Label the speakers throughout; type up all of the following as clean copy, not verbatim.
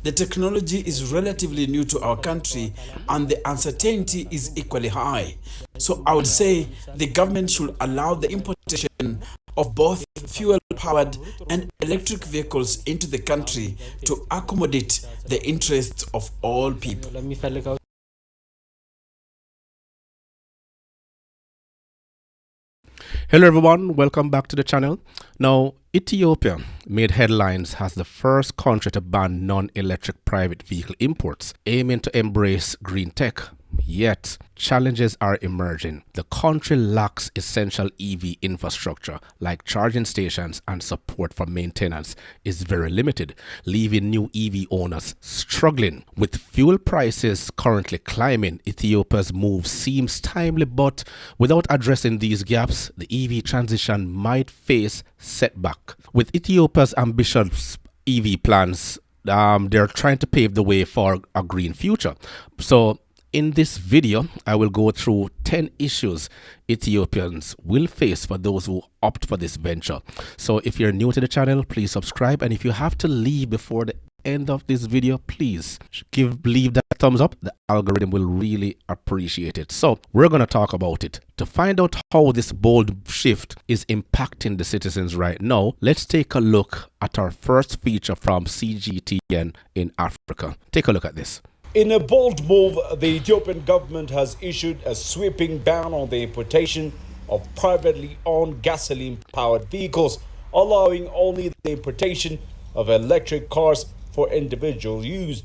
Speaker 1: The technology is relatively new to our country and the uncertainty is equally high. So I would say the government should allow the importation of both fuel-powered and electric vehicles into the country to accommodate the interests of all people.
Speaker 2: Hello everyone, welcome back to the channel. Now, Ethiopia made headlines as the first country to ban non-electric private vehicle imports, aiming to embrace green tech. Yet, challenges are emerging. The country lacks essential EV infrastructure like charging stations, and support for maintenance is very limited, leaving new EV owners struggling. With fuel prices currently climbing, Ethiopia's move seems timely, but without addressing these gaps, the EV transition might face setback. With Ethiopia's ambitious EV plans, they're trying to pave the way for a green future. So in this video, I will go through 10 issues Ethiopians will face for those who opt for this venture. So if you're new to the channel, please subscribe. And if you have to leave before the end of this video, please leave that thumbs up. The algorithm will really appreciate it. So we're going to talk about it. To find out how this bold shift is impacting the citizens right now, let's take a look at our first feature from CGTN in Africa. Take a look at this.
Speaker 3: In a bold move, the Ethiopian government has issued a sweeping ban on the importation of privately owned gasoline-powered vehicles, allowing only the importation of electric cars for individual use.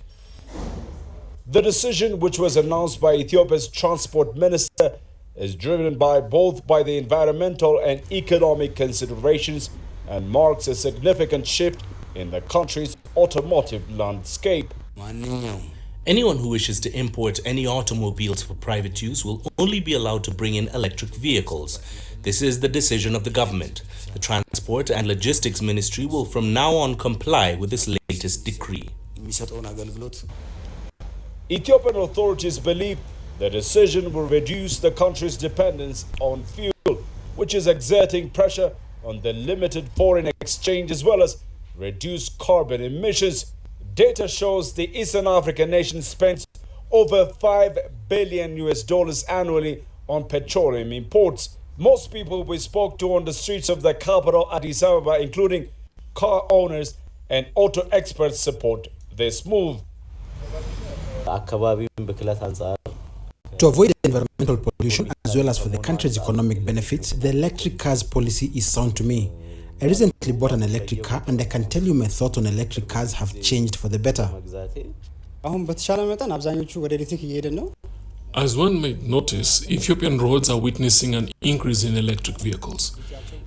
Speaker 3: The decision, which was announced by Ethiopia's transport minister, is driven by both the environmental and economic considerations and marks a significant shift in the country's automotive landscape.
Speaker 4: Anyone who wishes to import any automobiles for private use will only be allowed to bring in electric vehicles. This is the decision of the government. The Transport and Logistics Ministry will from now on comply with this latest decree.
Speaker 3: Ethiopian authorities believe the decision will reduce the country's dependence on fuel, which is exerting pressure on the limited foreign exchange as well as reduce carbon emissions. Data shows the Eastern African nation spends over $5 billion annually on petroleum imports. Most people we spoke to on the streets of the capital Addis Ababa, including car owners and auto experts, support this move.
Speaker 5: To avoid environmental pollution as well as for the country's economic benefits, the electric cars policy is sound to me. I recently bought an electric car and I can tell you my thoughts on electric cars have changed for the better.
Speaker 6: As one might notice, Ethiopian roads are witnessing an increase in electric vehicles.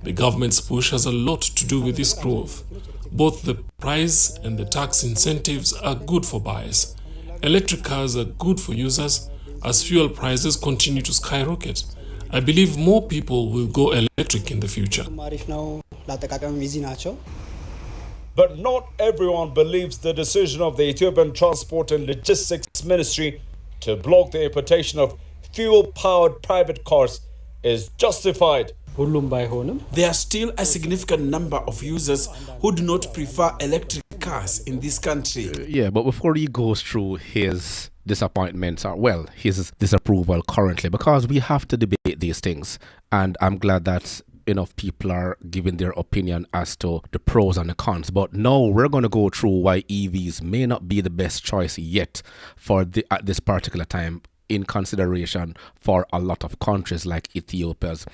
Speaker 6: The government's push has a lot to do with this growth. Both the price and the tax incentives are good for buyers. Electric cars are good for users as fuel prices continue to skyrocket. I believe more people will go electric in the future.
Speaker 3: But not everyone believes the decision of the Ethiopian Transport and Logistics Ministry to block the importation of fuel-powered private cars is justified.
Speaker 1: There are still a significant number of users who do not prefer electric cars in this country.
Speaker 2: Yeah, but before he goes through his disappointments, or well, his disapproval currently, because we have to debate these things, and I'm glad that enough people are giving their opinion as to the pros and the cons. But now we're going to go through why EVs may not be the best choice yet at this particular time, in consideration for a lot of countries like Ethiopia's.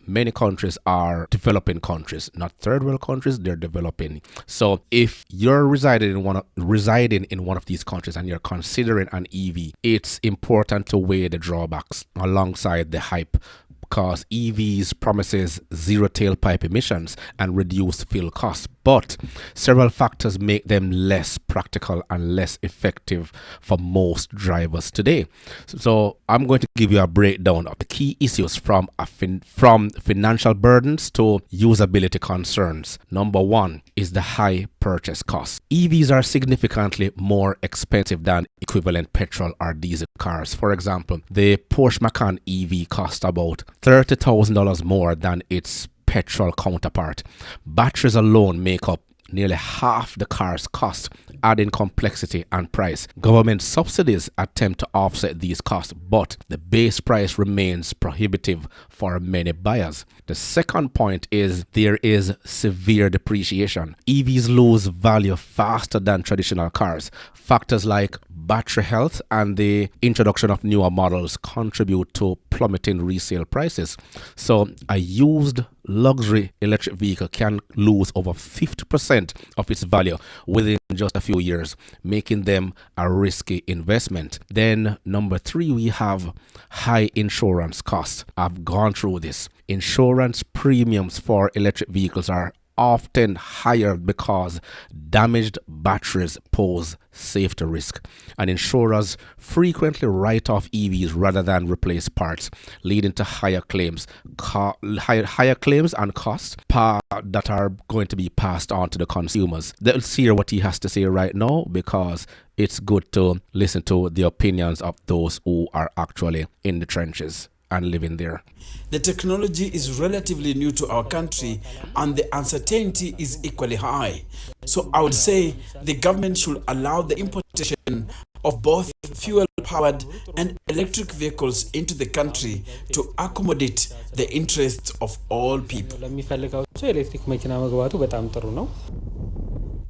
Speaker 2: Many countries are developing countries, not third world countries, they're developing. So if you're residing in one of these countries and you're considering an EV, it's important to weigh the drawbacks alongside the hype, because EVs promises zero tailpipe emissions and reduced fuel costs, but several factors make them less practical and less effective for most drivers today. So I'm going to give you a breakdown of the key issues from financial burdens to usability concerns. Number one is the high purchase cost. EVs are significantly more expensive than equivalent petrol or diesel cars. For example, the Porsche Macan EV cost about $30,000 more than its petrol counterpart. Batteries alone make up nearly half the car's cost, adding complexity and price. Government subsidies attempt to offset these costs, but the base price remains prohibitive for many buyers. The second point is there is severe depreciation. EVs lose value faster than traditional cars. Factors like battery health and the introduction of newer models contribute to plummeting resale prices. So a used luxury electric vehicle can lose over 50% of its value within just a few years, making them a risky investment. Then number 3, we have high insurance costs. I've gone through this. Insurance premiums for electric vehicles are often higher because damaged batteries pose safety risk, and insurers frequently write off EVs rather than replace parts, leading to higher claims and costs that are going to be passed on to the consumers. Let's hear what he has to say right now, because it's good to listen to the opinions of those who are actually in the trenches and living there.
Speaker 1: The technology is relatively new to our country and the uncertainty is equally high. So I would say the government should allow the importation of both fuel-powered and electric vehicles into the country to accommodate the interests of all people.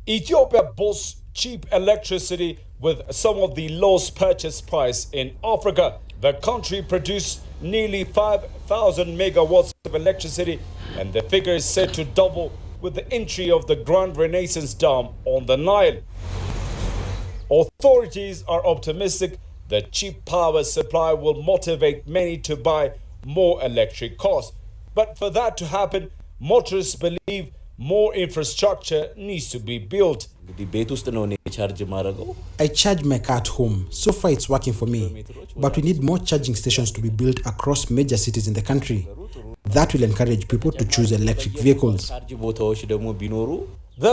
Speaker 3: Ethiopia boasts cheap electricity with some of the lowest purchase price in Africa. The country produced nearly 5,000 megawatts of electricity, and the figure is set to double with the entry of the Grand Renaissance Dam on the Nile. Authorities are optimistic that cheap power supply will motivate many to buy more electric cars. But for that to happen, motorists believe more infrastructure needs to be built.
Speaker 5: I charge my car at home. So far it's working for me. But we need more charging stations to be built across major cities in the country. That will encourage people to choose electric vehicles.
Speaker 3: The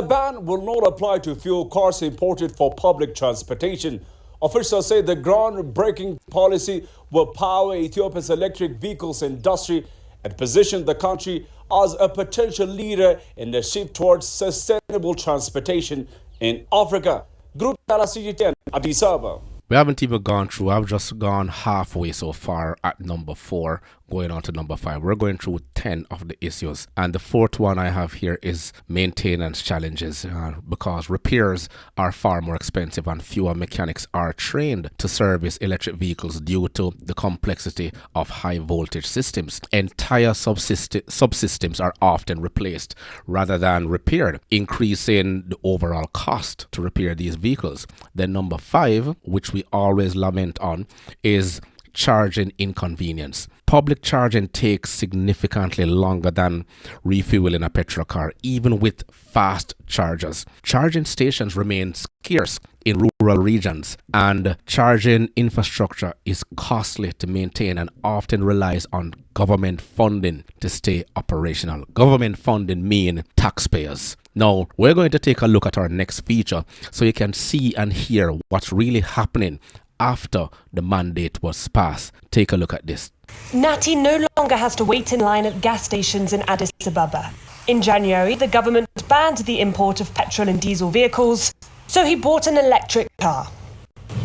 Speaker 3: ban will not apply to fuel cars imported for public transportation. Officials say the groundbreaking policy will power Ethiopia's electric vehicles industry and position the country as a potential leader in the shift towards sustainable transportation in Africa. Group Addis Ababa.
Speaker 2: We haven't even gone through. I've just gone halfway so far at number 4, going on to number 5. We're going through 10 of the issues. And the fourth one I have here is maintenance challenges, because repairs are far more expensive and fewer mechanics are trained to service electric vehicles due to the complexity of high voltage systems. Entire subsystems are often replaced rather than repaired, increasing the overall cost to repair these vehicles. Then number 5, which we always lament on, is charging inconvenience. Public charging takes significantly longer than refueling a petrol car, even with fast chargers. Charging stations remain scarce in rural regions, and charging infrastructure is costly to maintain and often relies on government funding to stay operational. Government funding means taxpayers. Now, we're going to take a look at our next feature so you can see and hear what's really happening after the mandate was passed. Take a look at this.
Speaker 7: Nati no longer has to wait in line at gas stations in Addis Ababa. In January, the government banned the import of petrol and diesel vehicles, so he bought an electric car.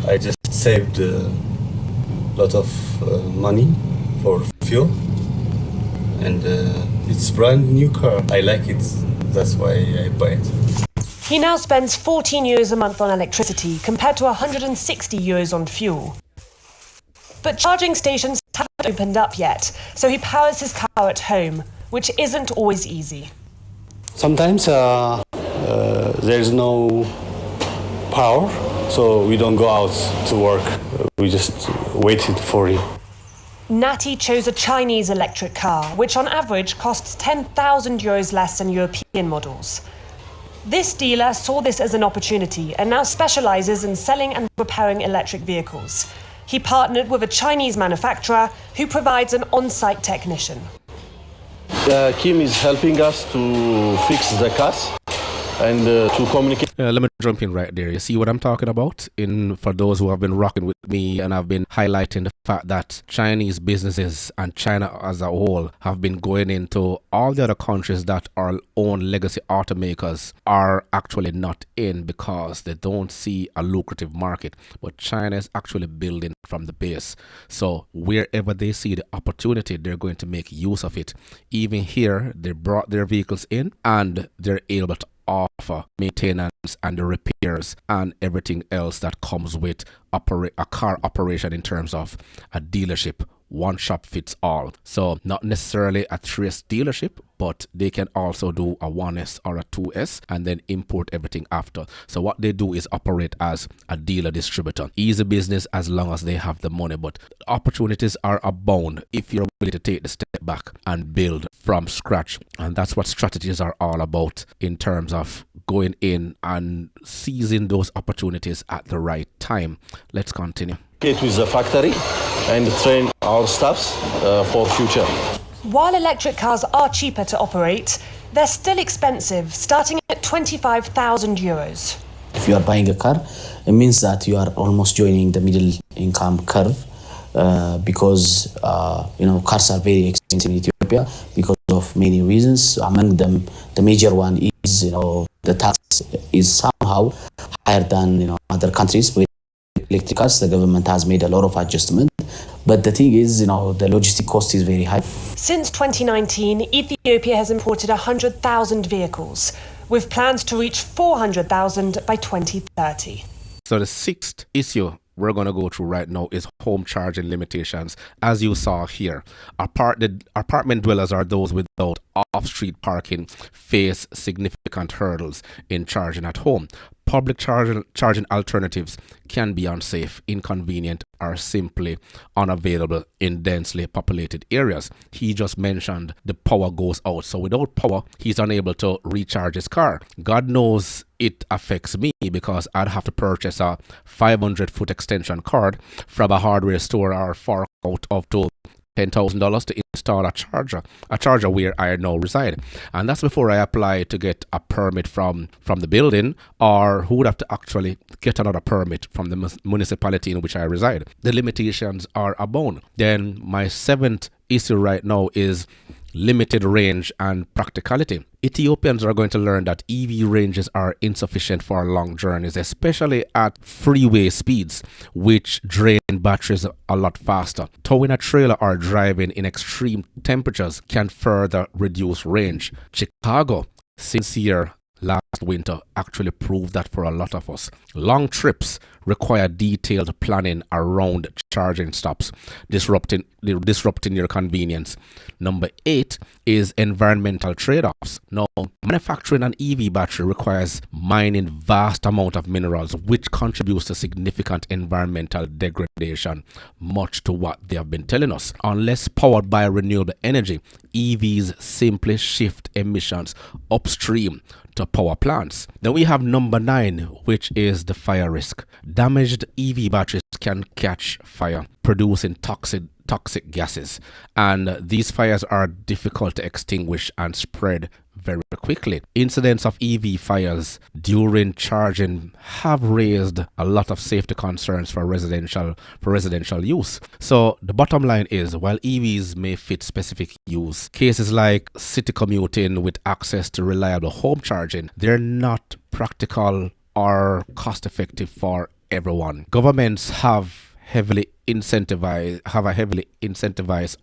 Speaker 8: I just saved a lot of money for fuel, and it's a brand new car. I like it, that's why I buy it.
Speaker 7: He now spends 14 euros a month on electricity compared to 160 euros on fuel. But charging stations haven't opened up yet, so he powers his car at home, which isn't always easy.
Speaker 8: Sometimes there's no power, so we don't go out to work. We just waited for it.
Speaker 7: Nati chose a Chinese electric car, which on average costs 10,000 euros less than European models. This dealer saw this as an opportunity and now specializes in selling and repairing electric vehicles. He partnered with a Chinese manufacturer who provides an on-site technician.
Speaker 9: Kim is helping us to fix the cars, and to communicate.
Speaker 2: Let me jump in right there. You see what I'm talking about? For those who have been rocking with me and I've been highlighting the fact that Chinese businesses and China as a whole have been going into all the other countries that our own legacy automakers are actually not in because they don't see a lucrative market. But China is actually building from the base. So wherever they see the opportunity, they're going to make use of it. Even here, they brought their vehicles in and they're able to offer maintenance and the repairs and everything else that comes with a car operation in terms of a dealership. One shop fits all. So not necessarily a 3S dealership, but they can also do a 1S or a 2S and then import everything after. So what they do is operate as a dealer distributor. Easy business as long as they have the money, but opportunities are abound if you're willing to take the step back and build from scratch. And that's what strategies are all about in terms of going in and seizing those opportunities at the right time. Let's continue.
Speaker 9: With the factory and train our staffs for future.
Speaker 7: While electric cars are cheaper to operate, they're still expensive, starting at €25,000.
Speaker 10: If you are buying a car, it means that you are almost joining the middle income curve because cars are very expensive in Ethiopia because of many reasons. Among them, the major one is the tax is somehow higher than other countries. With electric cars, the government has made a lot of adjustment, but the thing is, the logistic cost is very high.
Speaker 7: Since 2019, Ethiopia has imported 100,000 vehicles, with plans to reach 400,000 by 2030.
Speaker 2: So the sixth issue we're going to go through right now is home charging limitations. As you saw here, apartment dwellers are those without off-street parking face significant hurdles in charging at home. Public charging alternatives can be unsafe, inconvenient, or simply unavailable in densely populated areas. He just mentioned the power goes out. So without power, he's unable to recharge his car. God knows it affects me because I'd have to purchase a 500-foot extension cord from a hardware store or fork out of to $10,000 to install a charger where I now reside. And that's before I apply to get a permit from the building, or who would have to actually get another permit from the municipality in which I reside. The limitations are abound. Then my seventh issue right now is limited range and practicality. Ethiopians are going to learn that EV ranges are insufficient for long journeys, especially at freeway speeds, which drain batteries a lot faster. Towing a trailer or driving in extreme temperatures can further reduce range. Chicago, sincere last winter, actually proved that for a lot of us. Long trips require detailed planning around charging stops, disrupting your convenience. Number 8 is environmental trade-offs. Now, manufacturing an EV battery requires mining vast amount of minerals, which contributes to significant environmental degradation, much to what they have been telling us. Unless powered by renewable energy, EVs simply shift emissions upstream to power plants. Then we have number 9, which is the fire risk. Damaged EV batteries can catch fire, producing toxic gases, and these fires are difficult to extinguish and spread very quickly. Incidents of EV fires during charging have raised a lot of safety concerns for residential use. So the bottom line is, while EVs may fit specific use cases like city commuting with access to reliable home charging, they're not practical or cost effective for everyone. Governments have a heavily incentivized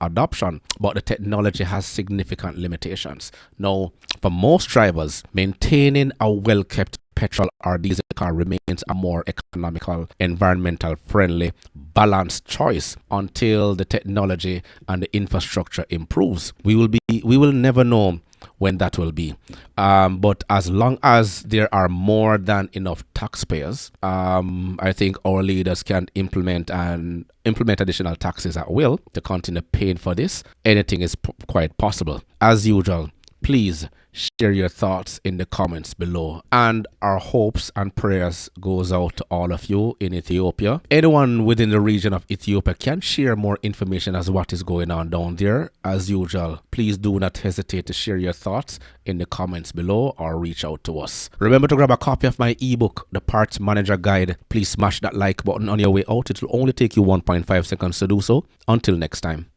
Speaker 2: adoption, but the technology has significant limitations. Now, for most drivers, maintaining a well-kept petrol or diesel car remains a more economical, environmental friendly, balanced choice until the technology and the infrastructure improves. We will never know when that will be, but as long as there are more than enough taxpayers, I think our leaders can implement additional taxes at will to continue paying for this. Anything is quite possible. As usual, please share your thoughts in the comments below. And our hopes and prayers goes out to all of you in Ethiopia. Anyone within the region of Ethiopia can share more information as what is going on down there. As usual, please do not hesitate to share your thoughts in the comments below or reach out to us. Remember to grab a copy of my ebook, The Parts Manager Guide. Please smash that like button on your way out. It will only take you 1.5 seconds to do so. Until next time.